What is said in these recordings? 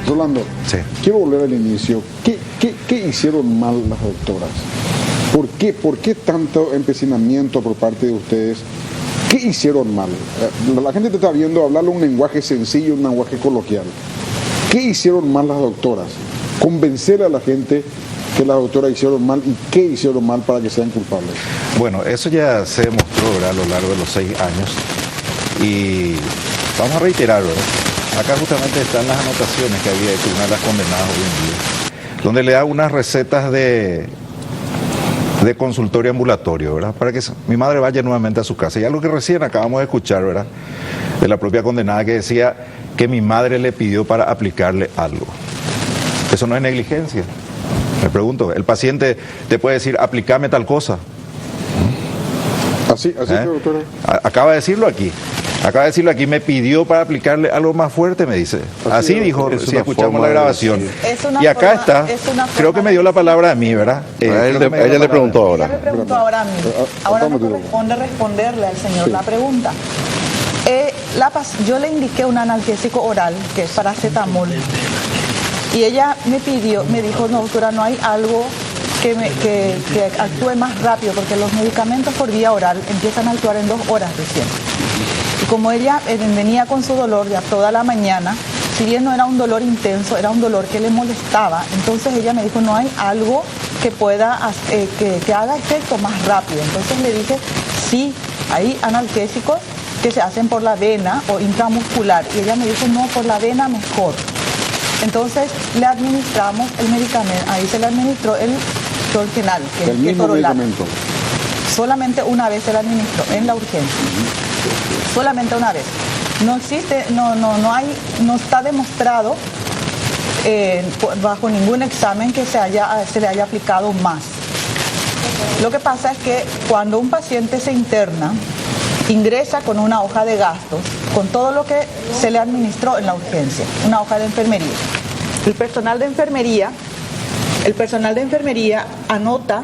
Rolando, Sí. quiero volver al inicio. ¿Qué hicieron mal las doctoras? ¿Por qué tanto empecinamiento por parte de ustedes? ¿Qué hicieron mal? La gente te está viendo hablarle un lenguaje sencillo, un lenguaje coloquial. ¿Qué hicieron mal las doctoras? Convencer a la gente que las doctoras hicieron mal y qué hicieron mal para que sean culpables. Bueno, eso ya se demostró, ¿verdad?, a lo largo de los 6 años. Y vamos a reiterar, ¿verdad? Acá justamente están las anotaciones que había hecho una de las condenadas hoy en día, donde le da unas recetas de consultorio ambulatorio, ¿verdad? Para que mi madre vaya nuevamente a su casa. Y algo que recién acabamos de escuchar, ¿verdad?, de la propia condenada, que decía que mi madre le pidió para aplicarle algo. Eso no es negligencia. Me pregunto, el paciente te puede decir, aplícame tal cosa. Así doctora. Acaba de decirlo aquí. Acaba de decirlo aquí, me pidió para aplicarle algo más fuerte, me dice. Así dijo, si escuchamos la grabación. Y acá está, creo que me dio la palabra a mí, ¿verdad? Ella le preguntó ahora. Ella me preguntó ahora a mí. Ahora me corresponde responderle al señor la pregunta. Yo le indiqué un analgésico oral, que es paracetamol. Y ella me dijo, no, doctora, no hay algo que actúe más rápido, porque los medicamentos por vía oral empiezan a actuar en 2 horas recién. Y como ella venía con su dolor ya toda la mañana, si bien no era un dolor intenso, era un dolor que le molestaba, entonces ella me dijo, no hay algo que pueda, que haga efecto más rápido. Entonces le dije, sí, hay analgésicos que se hacen por la vena o intramuscular. Y ella me dijo, no, por la vena mejor. Entonces le administramos el medicamento, ahí se le administró el Dolgenal, que es el mismo medicamento. Solamente una vez se le administró, en la urgencia. Solamente una vez. No existe, no está demostrado bajo ningún examen que se le haya aplicado más. Lo que pasa es que cuando un paciente se interna, ingresa con una hoja de gastos, con todo lo que se le administró en la urgencia, una hoja de enfermería. El personal de enfermería anota,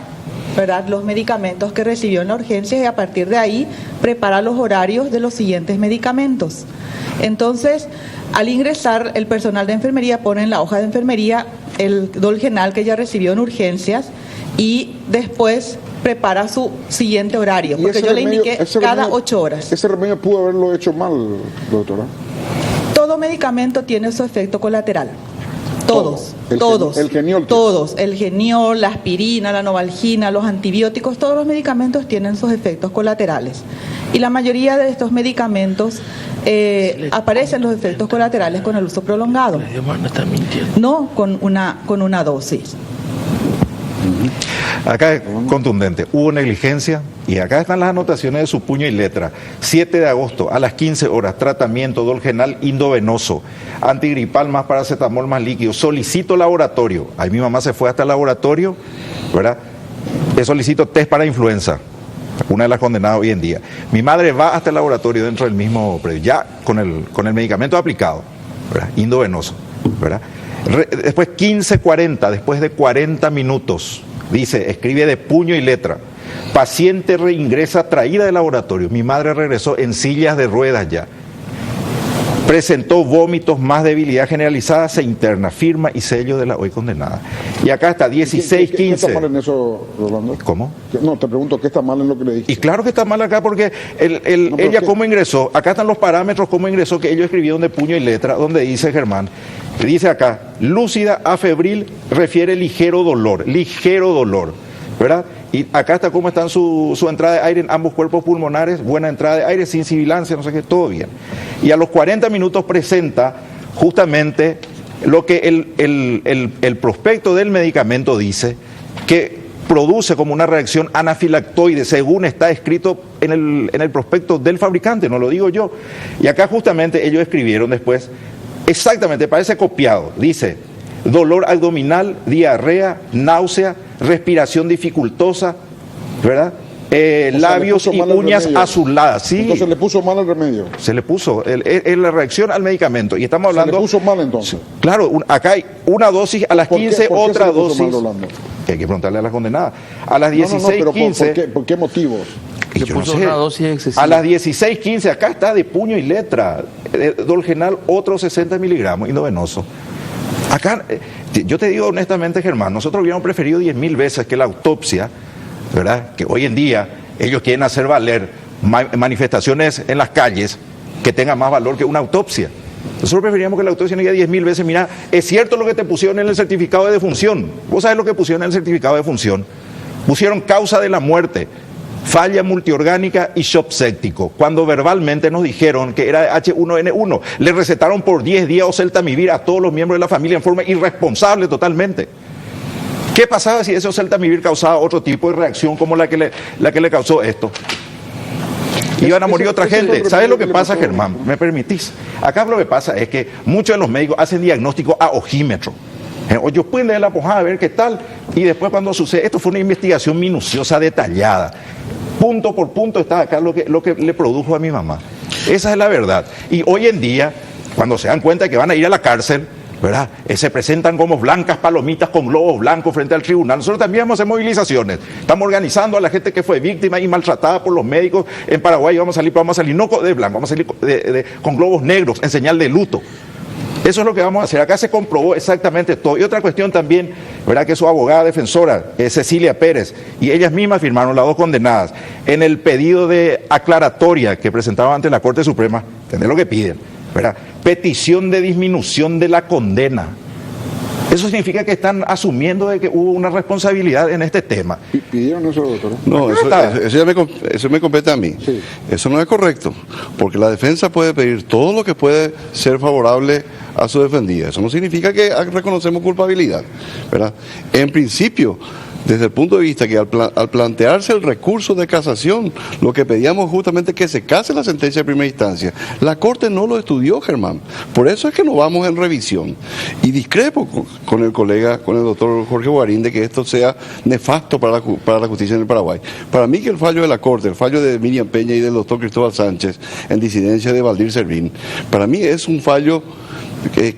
¿verdad?, los medicamentos que recibió en la urgencia y a partir de ahí prepara los horarios de los siguientes medicamentos. Entonces, al ingresar, el personal de enfermería pone en la hoja de enfermería el Dolgenal que ya recibió en urgencias y después prepara su siguiente horario, porque yo le indiqué cada 8 horas. ¿Ese remedio pudo haberlo hecho mal, doctora? Todo medicamento tiene su efecto colateral. Todos. El Geniol. Todos. El Geniol, la aspirina, la Novalgina, los antibióticos, todos los medicamentos tienen sus efectos colaterales. Y la mayoría de estos medicamentos aparecen los efectos colaterales con el uso prolongado. No con una dosis. Acá es contundente, hubo negligencia y acá están las anotaciones de su puño y letra. 7 de agosto a las 15 horas, tratamiento Dolgenal indovenoso, antigripal más paracetamol más líquido, solicito laboratorio. Ahí mi mamá se fue hasta el laboratorio, ¿verdad? Le solicito test para influenza, una de las condenadas hoy en día. Mi madre va hasta el laboratorio dentro del mismo predio, ya con el medicamento aplicado, ¿verdad?, indovenoso, ¿verdad? Después 15:40, después de 40 minutos, dice, escribe de puño y letra, paciente reingresa traída del laboratorio, mi madre regresó en sillas de ruedas ya, presentó vómitos, más debilidad generalizada, se interna, firma y sello de la hoy condenada. Y acá está 16:15. ¿Qué está mal en eso, Rolando? ¿Cómo? No, te pregunto, ¿qué está mal en lo que le dijiste? Y claro que está mal acá porque ella cómo ingresó, acá están los parámetros, cómo ingresó, que ellos escribieron de puño y letra, donde dice Germán, dice acá, lúcida, afebril, refiere ligero dolor, ¿verdad? Y acá está cómo están su entrada de aire en ambos cuerpos pulmonares, buena entrada de aire, sin sibilancia, no sé qué, todo bien. Y a los 40 minutos presenta justamente lo que el prospecto del medicamento dice, que produce como una reacción anafilactoide, según está escrito en el prospecto del fabricante, no lo digo yo. Y acá justamente ellos escribieron después, exactamente, parece copiado, dice, dolor abdominal, diarrea, náusea, respiración dificultosa, ¿verdad? Labios y uñas azuladas, ¿sí? Entonces le puso mal el remedio. Se le puso, es la reacción al medicamento. Y estamos hablando... Se le puso mal entonces. Claro, acá hay una dosis a las 15, ¿Por qué otra se le puso dosis... mal, Rolando? Que hay que preguntarle a la condenada. A las 16:15... pero ¿por qué motivos? Se puso una dosis excesiva. A las 16:15, acá está de puño y letra, Dolgenal, otro 60 miligramos, indovenoso. Acá, yo te digo honestamente, Germán, nosotros hubiéramos preferido 10.000 veces que la autopsia, ¿verdad? Que hoy en día ellos quieren hacer valer manifestaciones en las calles que tengan más valor que una autopsia. Nosotros preferíamos que la autopsia nos diga 10.000 veces, mira, es cierto lo que te pusieron en el certificado de defunción. ¿Vos sabés lo que pusieron en el certificado de defunción? Pusieron causa de la muerte, falla multiorgánica y shock séptico, cuando verbalmente nos dijeron que era H1N1. Le recetaron por 10 días oseltamivir a todos los miembros de la familia en forma irresponsable totalmente. ¿Qué pasaba si ese oseltamivir causaba otro tipo de reacción como la que le causó esto? Iban a morir otra gente. ¿Sabes lo que pasa, Germán? ¿Me permitís? Acá lo que pasa es que muchos de los médicos hacen diagnóstico a ojímetro. Ellos pueden leer la pojada, a ver qué tal, y después cuando sucede, esto fue una investigación minuciosa, detallada. Punto por punto está acá lo que le produjo a mi mamá. Esa es la verdad. Y hoy en día, cuando se dan cuenta de que van a ir a la cárcel, ¿verdad? Se presentan como blancas palomitas con globos blancos frente al tribunal. Nosotros también vamos a hacer movilizaciones. Estamos organizando a la gente que fue víctima y maltratada por los médicos en Paraguay. Vamos a salir no de blanco, vamos a salir con globos negros en señal de luto. Eso es lo que vamos a hacer. Acá se comprobó exactamente todo. Y otra cuestión también, ¿verdad? Que su abogada defensora, Cecilia Pérez, y ellas mismas firmaron, las dos condenadas, en el pedido de aclaratoria que presentaban ante la Corte Suprema, ¿entendés lo que piden? ¿Verdad? Petición de disminución de la condena. Eso significa que están asumiendo de que hubo una responsabilidad en este tema. ¿Pidieron eso, doctor? No, eso me compete a mí. Sí. Eso no es correcto, porque la defensa puede pedir todo lo que puede ser favorable a su defendida. Eso no significa que reconocemos culpabilidad, ¿verdad? En principio, desde el punto de vista que al plantearse el recurso de casación, lo que pedíamos justamente que se case la sentencia de primera instancia, la Corte no lo estudió, Germán. Por eso es que nos vamos en revisión. Y discrepo con el colega, con el doctor Jorge Guarín, de que esto sea nefasto para la justicia en el Paraguay. Para mí que el fallo de la Corte, el fallo de Miriam Peña y del doctor Cristóbal Sánchez en disidencia de Valdir Servín, para mí es un fallo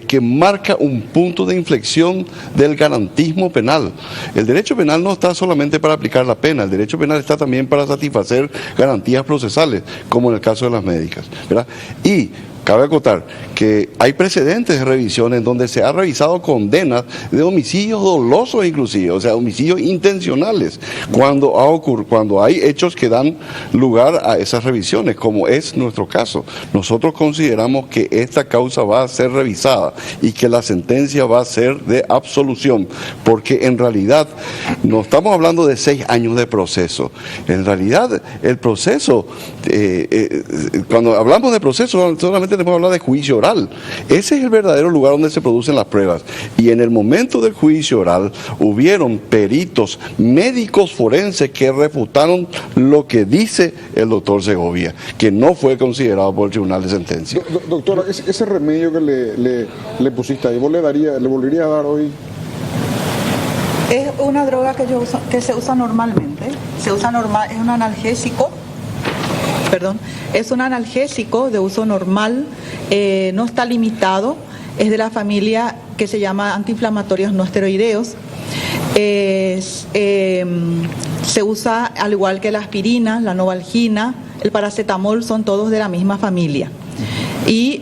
que marca un punto de inflexión del garantismo penal. El derecho penal no está solamente para aplicar la pena, el derecho penal está también para satisfacer garantías procesales, como en el caso de las médicas, ¿verdad? Y cabe acotar que hay precedentes de revisiones donde se ha revisado condenas de homicidios dolosos inclusive, o sea, homicidios intencionales, cuando hay hechos que dan lugar a esas revisiones, como es nuestro caso. Nosotros consideramos que esta causa va a ser revisada y que la sentencia va a ser de absolución, porque en realidad no estamos hablando de 6 años de proceso. En realidad el proceso, cuando hablamos de proceso, solamente tenemos que hablar de juicio oral. Ese es el verdadero lugar donde se producen las pruebas. Y en el momento del juicio oral hubieron peritos médicos forenses que refutaron lo que dice el doctor Segovia, que no fue considerado por el tribunal de sentencia. Doctora, ese remedio que le pusiste ahí, ¿vos le volvería a dar hoy? Es una droga que se usa normalmente. Es un analgésico. Es un analgésico de uso normal, no está limitado, es de la familia que se llama antiinflamatorios no esteroideos. Se usa al igual que la aspirina, la novalgina, el paracetamol, son todos de la misma familia. Y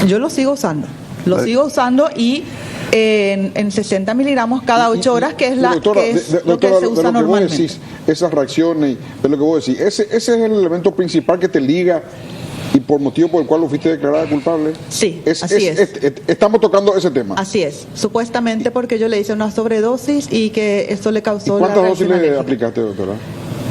yo lo sigo usando. Y en 60 miligramos cada 8 horas, que es lo que se usa normalmente. Decís, esas reacciones, de lo que vos decís, ese es el elemento principal que te liga y por motivo por el cual lo fuiste declarada culpable. Sí, así es. Estamos tocando ese tema. Así es, supuestamente porque yo le hice una sobredosis y que eso le causó. ¿Y cuántas dosis le aplicaste, doctora?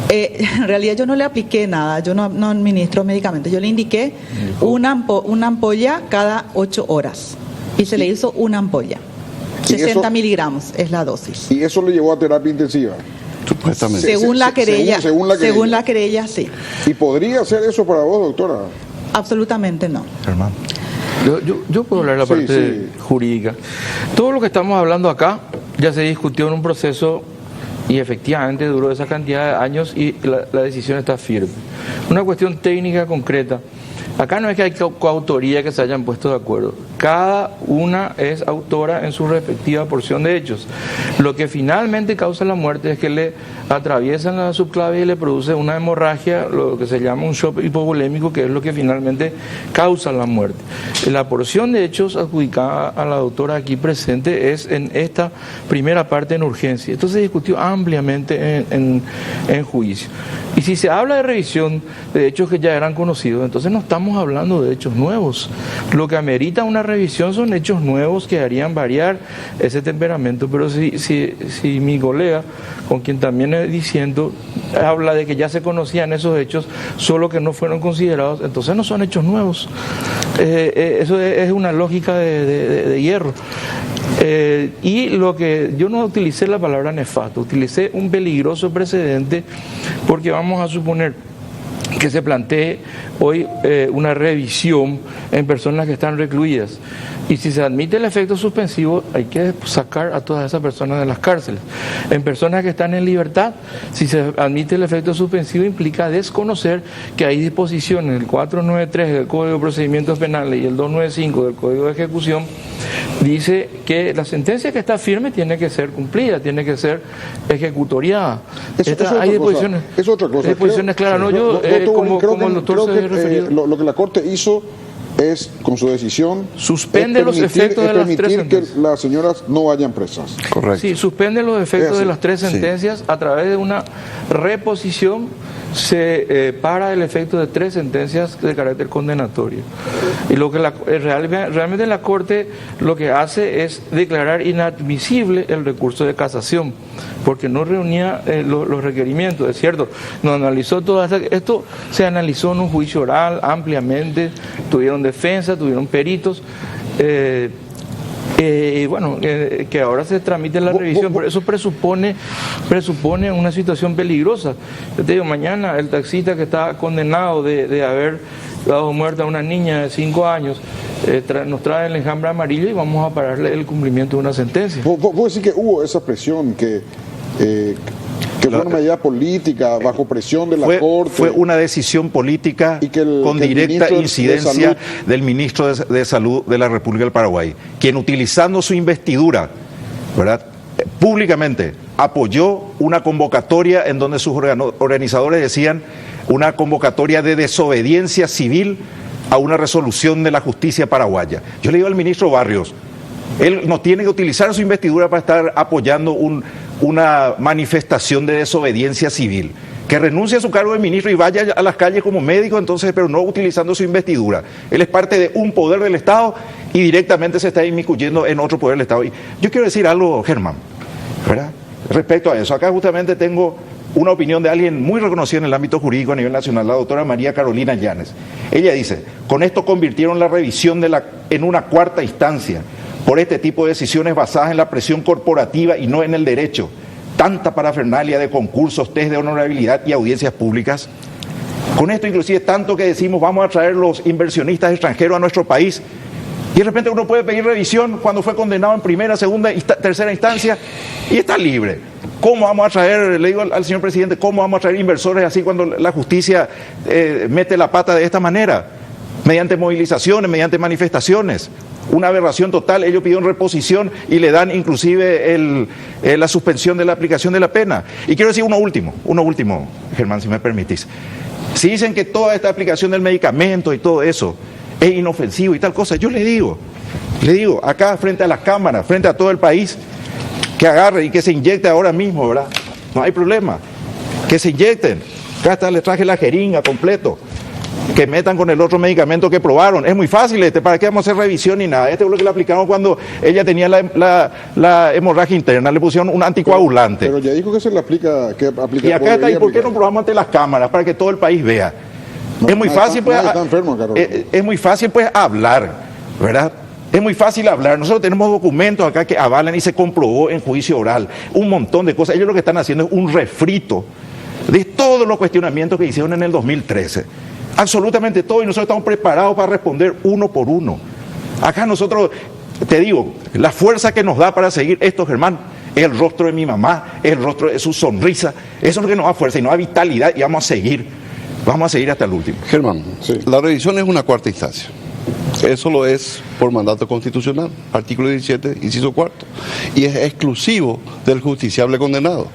En realidad yo no le apliqué nada, yo no administro medicamentos, yo le indiqué una ampolla cada 8 horas y se le hizo una ampolla. 60 miligramos es la dosis. ¿Y eso le llevó a terapia intensiva? Supuestamente. Según la querella, sí. ¿Y podría hacer eso para vos, doctora? Absolutamente no. Hermano. Yo puedo hablar la parte jurídica. Todo lo que estamos hablando acá ya se discutió en un proceso y efectivamente duró esa cantidad de años y la decisión está firme. Una cuestión técnica concreta. Acá no es que hay coautoría que se hayan puesto de acuerdo. Cada una es autora en su respectiva porción de hechos. Lo que finalmente causa la muerte es que le atraviesan la subclavia y le produce una hemorragia, lo que se llama un shock hipovolémico, que es lo que finalmente causa la muerte. La porción de hechos adjudicada a la doctora aquí presente es en esta primera parte en urgencia. Esto se discutió ampliamente en juicio. Y si se habla de revisión de hechos que ya eran conocidos, entonces no estamos hablando de hechos nuevos. Lo que amerita una revisión son hechos nuevos que harían variar ese temperamento. Pero si mi colega, con quien también he diciendo, habla de que ya se conocían esos hechos, solo que no fueron considerados, entonces no son hechos nuevos. Eso es una lógica de hierro. Y lo que yo no utilicé la palabra nefasto, utilicé un peligroso precedente, porque vamos a suponer que se plantee hoy una revisión en personas que están recluidas. Y si se admite el efecto suspensivo, hay que sacar a todas esas personas de las cárceles. En personas que están en libertad, si se admite el efecto suspensivo, implica desconocer que hay disposiciones, el 493 del Código de Procedimientos Penales y el 295 del Código de Ejecución, dice que la sentencia que está firme tiene que ser cumplida, tiene que ser ejecutoriada. Hay disposiciones. Es otra cosa. Disposiciones claras. No, yo, como el doctor se referido. Lo que la Corte hizo es, con su decisión, suspende los efectos de las tres sentencias. Que las señoras no vayan presas. Correcto. Sí, suspende los efectos de las tres sentencias a través de una reposición. Se para el efecto de tres sentencias de carácter condenatorio. Y lo que realmente la Corte lo que hace es declarar inadmisible el recurso de casación, porque no reunía los requerimientos. Es cierto, no analizó todo esto, se analizó en un juicio oral ampliamente, tuvieron defensa, tuvieron peritos. Que ahora se tramite la revisión, pero eso presupone una situación peligrosa. Yo te digo, mañana el taxista que está condenado de haber dado muerte a una niña de 5 años, nos trae el enjambre amarillo y vamos a pararle el cumplimiento de una sentencia. ¿Vos decís que hubo esa presión que fue una medida política, bajo presión de la Corte? Fue una decisión política con directa incidencia del ministro de Salud de la República del Paraguay, quien, utilizando su investidura, ¿verdad?, públicamente apoyó una convocatoria en donde sus organizadores decían una convocatoria de desobediencia civil a una resolución de la justicia paraguaya. Yo le digo al ministro Barrios, él no tiene que utilizar su investidura para estar apoyando una manifestación de desobediencia civil. Que renuncie a su cargo de ministro y vaya a las calles como médico, entonces, pero no utilizando su investidura. Él es parte de un poder del Estado y directamente se está inmiscuyendo en otro poder del Estado. Y yo quiero decir algo, Germán, ¿verdad?, respecto a eso. Acá justamente tengo una opinión de alguien muy reconocido en el ámbito jurídico a nivel nacional, la doctora María Carolina Llanes. Ella dice, con esto convirtieron la revisión en una cuarta instancia por este tipo de decisiones basadas en la presión corporativa y no en el derecho. Tanta parafernalia de concursos, test de honorabilidad y audiencias públicas. Con esto inclusive tanto que decimos vamos a traer los inversionistas extranjeros a nuestro país y de repente uno puede pedir revisión cuando fue condenado en primera, segunda y tercera instancia y está libre. ¿Cómo vamos a traer, le digo al señor presidente, cómo vamos a traer inversores así cuando la justicia mete la pata de esta manera? Mediante movilizaciones, mediante manifestaciones. Una aberración total. Ellos pidieron reposición y le dan inclusive la suspensión de la aplicación de la pena. Y quiero decir uno último, Germán, si me permitís. Si dicen que toda esta aplicación del medicamento y todo eso es inofensivo y tal cosa, yo le digo acá frente a las cámaras, frente a todo el país, que agarre y que se inyecte ahora mismo, ¿verdad? No hay problema. Que se inyecten. Acá está, les traje la jeringa completo. Que metan con el otro medicamento que probaron. Es muy fácil ¿para qué vamos a hacer revisión ni nada? Este es lo que le aplicamos cuando ella tenía la hemorragia interna, le pusieron un anticoagulante. Pero ya dijo que se le aplica, y acá está, ¿y por qué no probamos ante las cámaras para que todo el país vea? Es muy fácil, pues, es muy fácil, pues, hablar, ¿verdad? Es muy fácil hablar. Nosotros tenemos documentos acá que avalan y se comprobó en juicio oral. Un montón de cosas. Ellos lo que están haciendo es un refrito de todos los cuestionamientos que hicieron en el 2013. Absolutamente todo, y nosotros estamos preparados para responder uno por uno. Acá nosotros, te digo, la fuerza que nos da para seguir esto, Germán, es el rostro de mi mamá, es el rostro de su sonrisa. Eso es lo que nos da fuerza y nos da vitalidad y vamos a seguir. Vamos a seguir hasta el último. Germán, Sí. la revisión es una cuarta instancia. Eso lo es por mandato constitucional, artículo 17, inciso cuarto, y es exclusivo del justiciable condenado.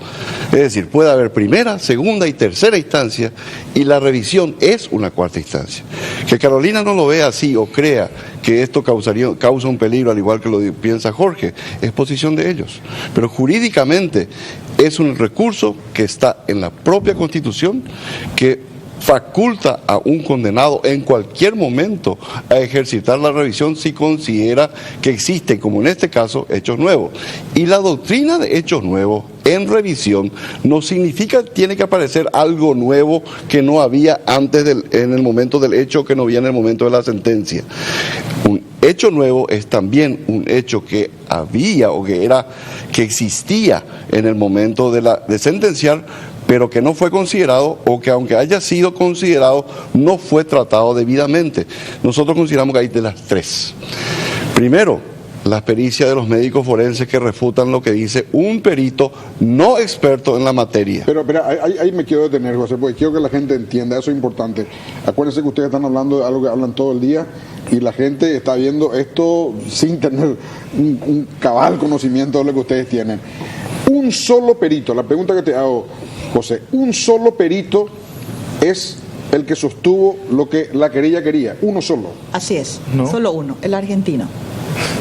Es decir, puede haber primera, segunda y tercera instancia, y la revisión es una cuarta instancia. Que Carolina no lo vea así o crea que esto causa un peligro, al igual que lo piensa Jorge, es posición de ellos. Pero jurídicamente es un recurso que está en la propia Constitución, que faculta a un condenado en cualquier momento a ejercitar la revisión si considera que existen, como en este caso, hechos nuevos. Y la doctrina de hechos nuevos en revisión no significa que tiene que aparecer algo nuevo que no había antes en el momento del hecho, que no había en el momento de la sentencia. Un hecho nuevo es también un hecho que había o que existía en el momento de sentenciar, pero que no fue considerado, o que aunque haya sido considerado, no fue tratado debidamente. Nosotros consideramos que hay de las tres. Primero, las pericias de los médicos forenses que refutan lo que dice un perito no experto en la materia. Pero ahí me quiero detener, José, porque quiero que la gente entienda, eso es importante. Acuérdense que ustedes están hablando de algo que hablan todo el día y la gente está viendo esto sin tener un cabal conocimiento de lo que ustedes tienen. Un solo perito, la pregunta que te hago, José, un solo perito es el que sostuvo lo que la querella quería, uno solo. Así es, No. solo uno, el argentino.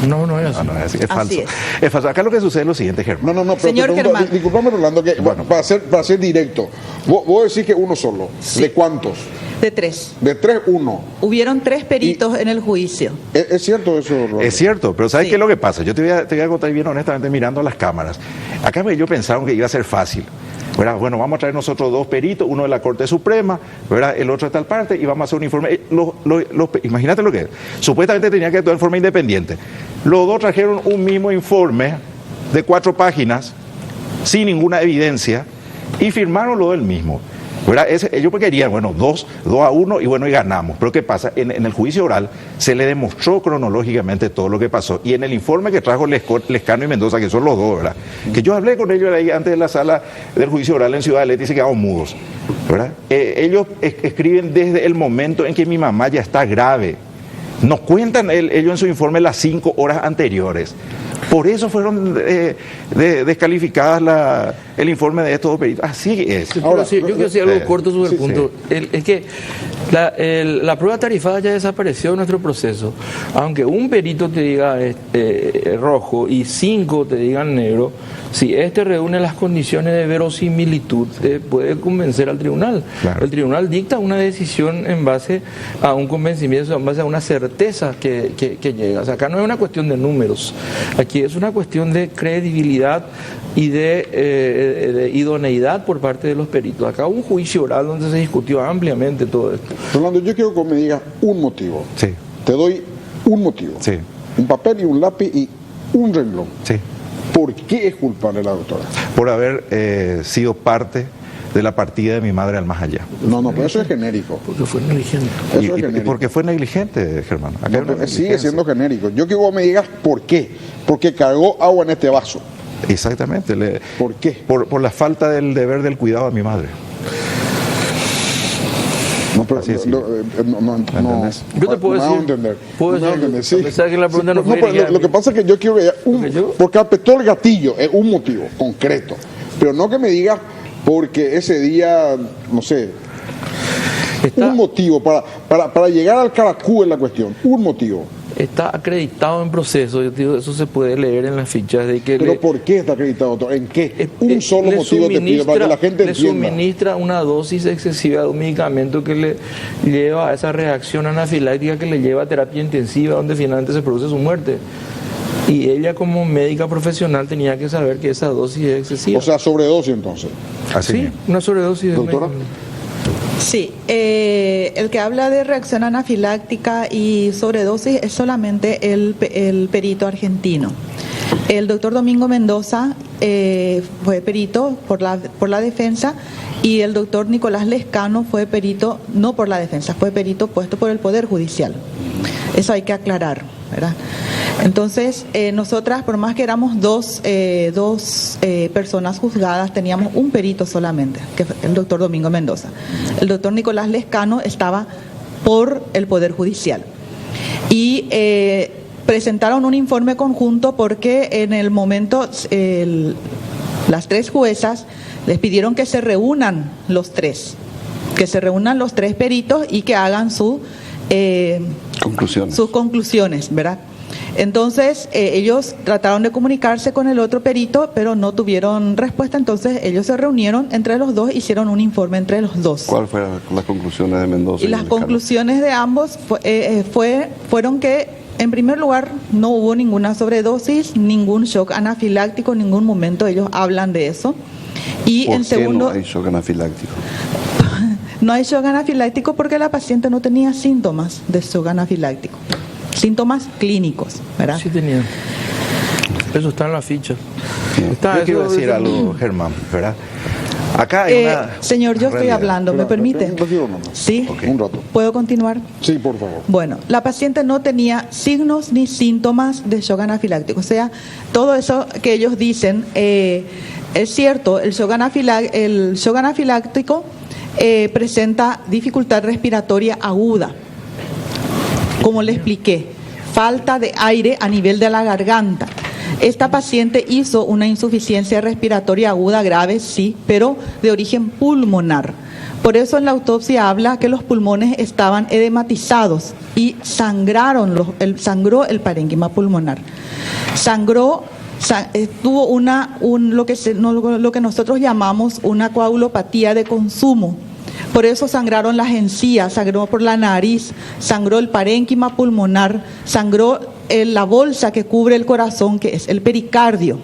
No, no es así. No, no es así, es falso. Así es. Es falso. Acá lo que sucede es lo siguiente, Germán. No, pero Señor te pregunto, Germán. disculpame, Rolando, que para ser directo, vos decís que uno solo. Sí. ¿De cuántos? De 3. De 3, 1. Hubieron 3 peritos en el juicio. ¿Es cierto eso, Rolando? Es cierto, pero ¿sabes Sí. qué es lo que pasa? Yo te voy a contar bien honestamente mirando a las cámaras. Acá yo pensaba que iba a ser fácil. ¿Verdad? Bueno, vamos a traer nosotros 2 peritos, uno de la Corte Suprema, ¿verdad? El otro de tal parte, y vamos a hacer un informe. Imagínate lo que es. Supuestamente tenía que actuar en forma independiente. Los dos trajeron un mismo informe de 4 páginas, sin ninguna evidencia, y firmaron lo del mismo. ¿Verdad? Ellos querían, bueno, 2-1 y bueno, y ganamos. Pero ¿qué pasa? En el juicio oral se le demostró cronológicamente todo lo que pasó. Y en el informe que trajo Lescano y Mendoza, que son los dos, ¿verdad? Que yo hablé con ellos ahí antes de la sala del juicio oral en Ciudad del Este y se quedaron mudos, ¿verdad? Ellos escriben desde el momento en que mi mamá ya está grave. Nos cuentan ellos en su informe las 5 horas anteriores. Por eso fueron descalificadas el informe de estos dos peritos. Así es. Pero Ahora, sí, yo quiero decir algo corto sobre el sí, punto. Es que la prueba tarifada ya desapareció de nuestro proceso. Aunque un perito te diga rojo y 5 te digan negro, si este reúne las condiciones de verosimilitud, puede convencer al tribunal. Claro. El tribunal dicta una decisión en base a un convencimiento, en base a una certeza que llega. O sea, acá no es una cuestión de números, aquí es una cuestión de credibilidad y de idoneidad por parte de los peritos. Acá hubo un juicio oral donde se discutió ampliamente todo esto. Rolando, yo quiero que me digas un motivo. Sí, Te doy un motivo. sí, Un papel y un lápiz y un renglón. sí. ¿Por qué es culpable la doctora? Por haber sido parte de la partida de mi madre al más allá. No, pero eso es genérico. Porque fue negligente. Eso Y es genérico. porque fue negligente, Germán. Acá hay No, una pero sigue negligencia. siendo genérico. Yo quiero que vos me digas por qué. Porque cargó agua en este vaso. Exactamente. ¿Por qué? Por la falta del deber del cuidado a mi madre. No, pero Así es, sí. no. ¿Entendés? Yo te puedo me hago decir, entender. puedo Me hago decir, entender, sí. a pesar que la pregunta no fue pero dirigida a lo que mí. pasa es que yo quiero ver Porque yo- porque apretó el gatillo, es un motivo concreto. Pero no que me digas porque ese día, no sé, Está- un motivo para llegar al caracú en la cuestión. Un motivo. Está acreditado en proceso, yo digo, eso se puede leer en las fichas de que Pero ¿por qué está acreditado, doctor? ¿En qué? Un solo le motivo te pido para que la gente le entienda. suministra una dosis excesiva de un medicamento que le lleva a esa reacción anafiláctica que le lleva a terapia intensiva, donde finalmente se produce su muerte. Y ella como médica profesional tenía que saber que esa dosis es excesiva. O sea, sobredosis entonces. Así sí, mismo. una sobredosis de Doctora. medicamento. Sí, el que habla de reacción anafiláctica y sobredosis es solamente el perito argentino. El doctor Domingo Mendoza fue perito por la defensa y el doctor Nicolás Lescano fue perito, no por la defensa, fue perito puesto por el Poder Judicial. Eso hay que aclarar. ¿verdad? Entonces, nosotras, por más que éramos dos personas juzgadas, teníamos un perito solamente, que fue el doctor Domingo Mendoza. El doctor Nicolás Lescano estaba por el Poder Judicial. Y presentaron un informe conjunto porque en el momento las tres juezas les pidieron que se reúnan los tres peritos y que hagan sus conclusiones, ¿verdad? Entonces ellos trataron de comunicarse con el otro perito, pero no tuvieron respuesta. Entonces ellos se reunieron entre los dos, hicieron un informe entre los dos. ¿Cuáles fueron las conclusiones de Mendoza? Y las conclusiones de ambos fueron que, en primer lugar, no hubo ninguna sobredosis, ningún shock anafiláctico, en ningún momento ellos hablan de eso. Y en segundo, ¿por qué no hay shock anafiláctico? No hay shock anafiláctico porque la paciente no tenía síntomas de shock anafiláctico, síntomas clínicos, ¿verdad? Sí tenía. Eso está en la ficha. Yo quiero decir algo, Germán, ¿verdad? Acá hay señor, yo estoy hablando, ¿me permite? Sí, okay. Un rato. ¿Puedo continuar? Sí, por favor. Bueno, la paciente no tenía signos ni síntomas de shock anafiláctico. O sea, todo eso que ellos dicen es cierto. El shock anafiláctico presenta dificultad respiratoria aguda. Como le expliqué, falta de aire a nivel de la garganta. Esta paciente hizo una insuficiencia respiratoria aguda grave, sí, pero de origen pulmonar. Por eso en la autopsia habla que los pulmones estaban edematizados y sangró el parénquima pulmonar. Tuvo lo que nosotros llamamos una coagulopatía de consumo. Por eso sangraron las encías, sangró por la nariz, sangró el parénquima pulmonar, sangró la bolsa que cubre el corazón, que es el pericardio.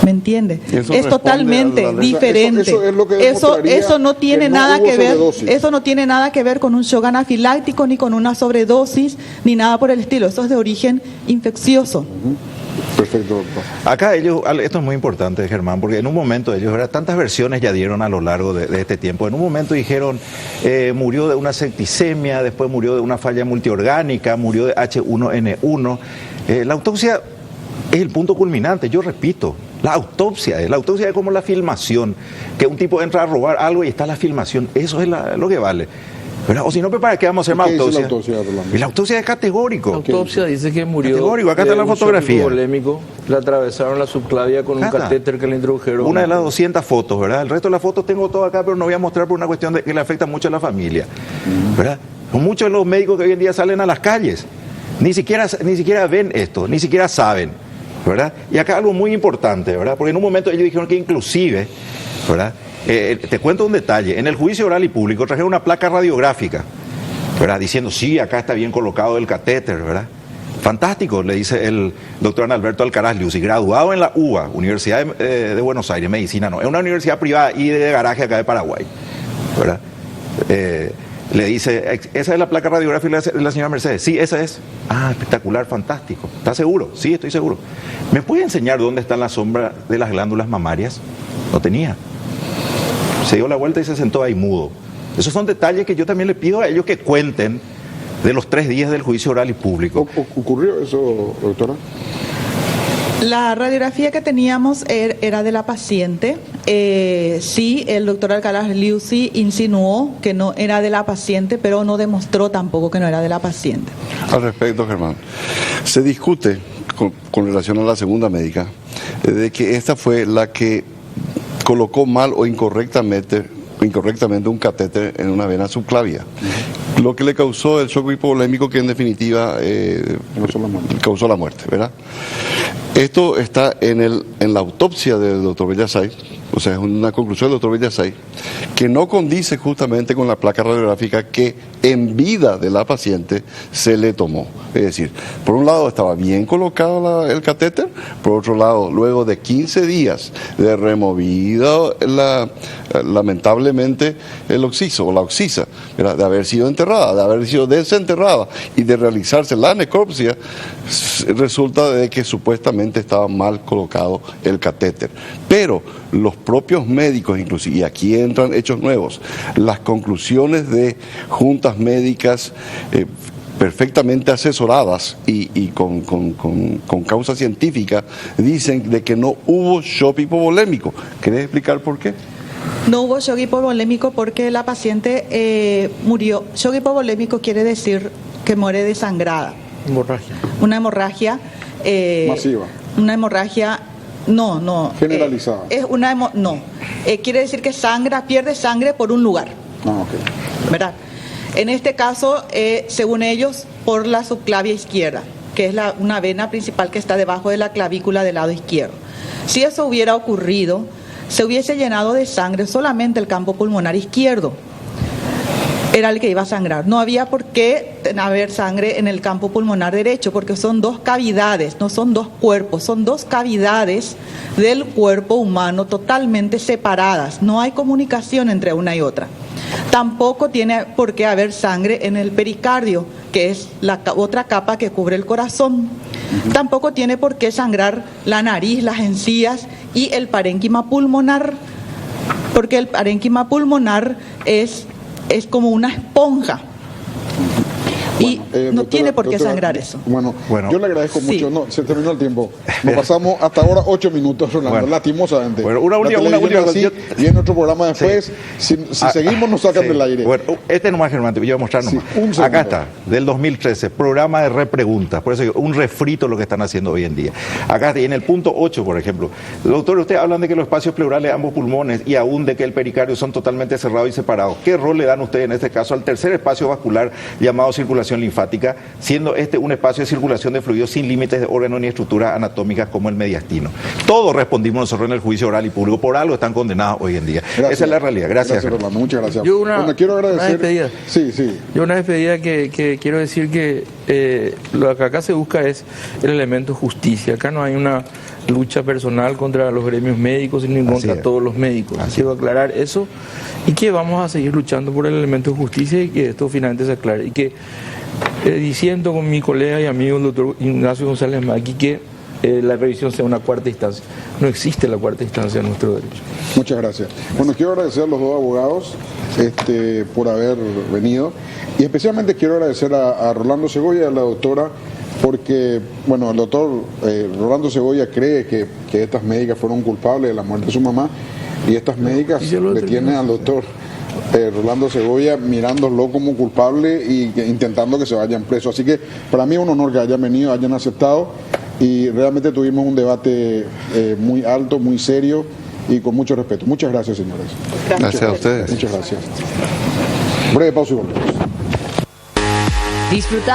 ¿Me entiende? Es totalmente diferente. Eso no tiene nada que ver. Eso no tiene nada que ver con un shock anafiláctico, ni con una sobredosis, ni nada por el estilo. Eso es de origen infeccioso. Perfecto, doctor. Acá esto es muy importante, Germán, porque en un momento ellos, ¿verdad? Tantas versiones ya dieron a lo largo de este tiempo. En un momento dijeron, murió de una septicemia, después murió de una falla multiorgánica, murió de H1N1. La autopsia es el punto culminante, yo repito, la autopsia es como la filmación, que un tipo entra a robar algo y está la filmación, eso es lo que vale. ¿Verdad? O si no, ¿para qué vamos a hacer más autopsia? Y la autopsia es categórico. La autopsia dice que murió categórico. Acá está la fotografía. Polémico, le atravesaron la subclavia con un catéter que le introdujeron. Una de las 200 fotos, ¿verdad? El resto de las fotos tengo todo acá, pero no voy a mostrar por una cuestión que le afecta mucho a la familia, ¿verdad? Muchos de los médicos que hoy en día salen a las calles ni siquiera ven esto, ni siquiera saben, ¿verdad? Y acá algo muy importante, ¿verdad? Porque en un momento ellos dijeron que inclusive, ¿verdad? Te cuento un detalle, en el juicio oral y público trajeron una placa radiográfica, ¿verdad? Diciendo, sí, acá está bien colocado el catéter, ¿verdad? Fantástico, le dice el doctor Alberto Alcaraz Liuzzi, graduado en la UBA, Universidad de Buenos Aires, medicina no, es una universidad privada y de garaje acá de Paraguay, ¿verdad? Le dice, ¿esa es la placa radiográfica de la señora Mercedes? Sí, esa es. Ah, espectacular, fantástico. ¿Está seguro? Sí, estoy seguro. ¿Me puede enseñar dónde están las sombras de las glándulas mamarias? No tenía. Se dio la vuelta y se sentó ahí mudo. Esos son detalles que yo también le pido a ellos que cuenten de los 3 días del juicio oral y público. ¿Ocurrió eso, doctora? La radiografía que teníamos era de la paciente. Sí, el doctor Alcaraz Liuzzi insinuó que no era de la paciente, pero no demostró tampoco que no era de la paciente. Al respecto, Germán, se discute con relación a la segunda médica de que esta fue la que colocó mal o incorrectamente un catéter en una vena subclavia, lo que le causó el shock hipovolémico que en definitiva causó la muerte, ¿verdad? Esto está en la autopsia del doctor Bellasay, o sea, es una conclusión del doctor Bellasay, que no condice justamente con la placa radiográfica que en vida de la paciente se le tomó. Es decir, por un lado estaba bien colocado el catéter, por otro lado, luego de 15 días de removido lamentablemente el occiso o la occisa, ¿verdad? De haber sido enterrada, de haber sido desenterrada y de realizarse la necropsia, resulta de que supuestamente estaba mal colocado el catéter. Pero los propios médicos, inclusive, y aquí entran hechos nuevos, las conclusiones de juntas médicas perfectamente asesoradas y con causa científica, dicen de que no hubo shock hipovolémico. ¿Querés explicar por qué? No hubo shock hipovolémico porque la paciente murió. Shock hipovolémico quiere decir que muere desangrada. Hemorragia. Una hemorragia... masiva. Una hemorragia... No. Generalizada. Quiere decir que pierde sangre por un lugar. Ok. ¿Verdad? En este caso, según ellos, por la subclavia izquierda, que es una vena principal que está debajo de la clavícula del lado izquierdo. Si eso hubiera ocurrido, se hubiese llenado de sangre solamente el campo pulmonar izquierdo. Era el que iba a sangrar. No había por qué haber sangre en el campo pulmonar derecho, porque son dos cavidades, no son dos cuerpos, son dos cavidades del cuerpo humano totalmente separadas. No hay comunicación entre una y otra. Tampoco tiene por qué haber sangre en el pericardio, que es la otra capa que cubre el corazón. Tampoco tiene por qué sangrar la nariz, las encías y el parénquima pulmonar, porque el parénquima pulmonar es como una esponja. Y no tiene por qué sangrar eso. Bueno, yo le agradezco mucho. Sí. No, se terminó el tiempo. Nos pasamos hasta ahora 8 minutos, Rolando, lastimosamente. Bueno, una última y en otro programa después, si seguimos, nos sacan del aire. Bueno, nomás, Germán, te voy a mostrar nomás. Acá está, del 2013, programa de repreguntas. Por eso digo, un refrito lo que están haciendo hoy en día. Acá está, y en el punto 8, por ejemplo. Doctor, ustedes hablan de que los espacios pleurales de ambos pulmones y aún de que el pericardio son totalmente cerrados y separados. ¿Qué rol le dan ustedes en este caso al tercer espacio vascular llamado circulación linfática, siendo este un espacio de circulación de fluidos sin límites de órganos ni estructuras anatómicas como el mediastino? Todos respondimos nosotros en el juicio oral y público, por algo están condenados hoy en día. Gracias. Esa es la realidad. Gracias, Rolando, muchas gracias. Yo quiero agradecer. una despedida. Sí. Yo una despedida que quiero decir que lo que acá se busca es el elemento justicia. Acá no hay una lucha personal contra los gremios médicos ni contra todos los médicos. Quiero aclarar eso y que vamos a seguir luchando por el elemento de justicia y que esto finalmente se aclare. Y que diciendo con mi colega y amigo el doctor Ignacio González Maqui que la revisión sea una cuarta instancia. No existe la cuarta instancia en nuestro derecho. Muchas gracias. Bueno, quiero agradecer a los dos abogados por haber venido y especialmente quiero agradecer a Rolando Segovia y a la doctora, porque, bueno, el doctor Rolando Segovia cree que estas médicas fueron culpables de la muerte de su mamá y estas médicas le tienen al doctor Rolando Segovia mirándolo como culpable y intentando que se vayan presos. Así que para mí es un honor que hayan venido, hayan aceptado y realmente tuvimos un debate muy alto, muy serio y con mucho respeto. Muchas gracias, señores. Gracias a ustedes. Muchas gracias. Breve pausa y volvemos. Disfrutar